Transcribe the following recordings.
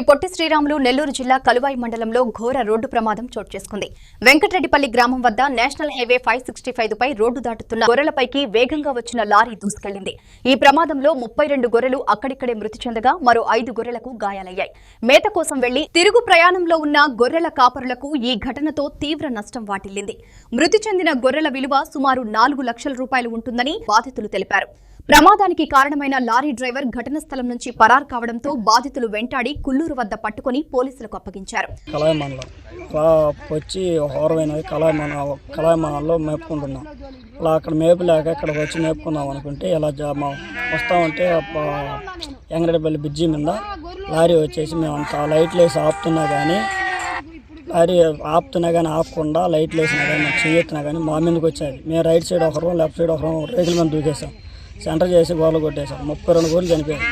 శ్రీ పొట్టి శ్రీరాములు నెల్లూరు జిల్లా కలువాయి మండలంలో ఘోర రోడ్డు ప్రమాదం చోటు చేసుకుంది. వెంకటరెడ్డిపల్లి గ్రామం వద్ద నేషనల్ హైవే 565 పై రోడ్డు దాటుతున్న గొర్రెలపైకి వేగంగా వచ్చిన లారీ దూసుకెళ్లింది. ఈ ప్రమాదంలో 32 గొర్రెలు అక్కడిక్కడే మృతి చెందగా మరో 5 గొర్రెలకు గాయాలయ్యాయి. మేత కోసం వెళ్లి తిరుగు ప్రయాణంలో ఉన్న గొర్రెల కాపరులకు ఈ ఘటనతో తీవ్ర నష్టం వాటిల్లింది. మృతి చెందిన గొర్రెల విలువ సుమారు 4 లక్షల రూపాయలు ఉంటుందని బాధితులు తెలిపారు. ప్రమాదానికి కారణమైన లారీ డ్రైవర్ ఘటన స్థలం నుంచి పరారు కావడంతో బాధితులు వెంటాడి కుల్లూరు వద్ద పట్టుకుని పోలీసులకు అప్పగించారు. కలాయి మండలం వచ్చి హోరమైనది కలాయి మండలంలో మేపుకుంటున్నాం. అలా అక్కడ మేపు లేక ఇక్కడికి వచ్చి మేపుకుందాం అనుకుంటే ఇలా వస్తామంటే వెంకటరెడ్డిపల్లి బ్రిడ్జి మీద లారీ వచ్చేసి మేము అంత లైట్లు వేసి ఆపుతున్నా కానీ ఆపకుండా లైట్లు వేసినా కానీ మేము చేయెత్తినా కానీ మా మీదకి వచ్చేది. మేము రైట్ సైడ్ ఒకరు లెఫ్ట్ సైడ్ ఒకరు రేకుల మీద దూకేసాం. సెంటర్ చేసి గోడలు కొట్టేశాం. 32 గోర్లు చనిపోయాయి.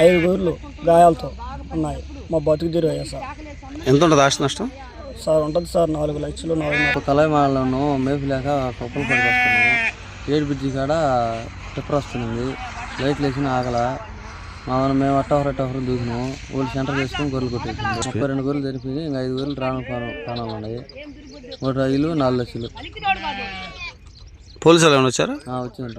5 గోర్లు గాయాలతో ఉన్నాయి. మా బతుకు తీరు అయ్యా సార్. ఎంత ఉంటుంది ఆస్తి నష్టం సార్? ఉంటుంది సార్ 4 లక్షలు 4. కలాయి మండలంలో మేపు లేక కుప్పలు పడికి వస్తున్నాము. ఏడు బ్రిడ్జి కాడ టిప్పర్ వస్తుంది. లైట్లు వేసిన ఆగల మేము అట్టొకరు దూకినాము. వాళ్ళు సెంటర్ చేసుకుని గొర్రెలు కొట్టేసాము. 32 గొర్రెలు చనిపోయి ఇంకా 5 గొర్రెలు ప్రాణాలు ఉన్నాయి. 3 రైలు 4 లక్షలు. పోలీసులు ఏమైనా వచ్చారా? వచ్చిందంట.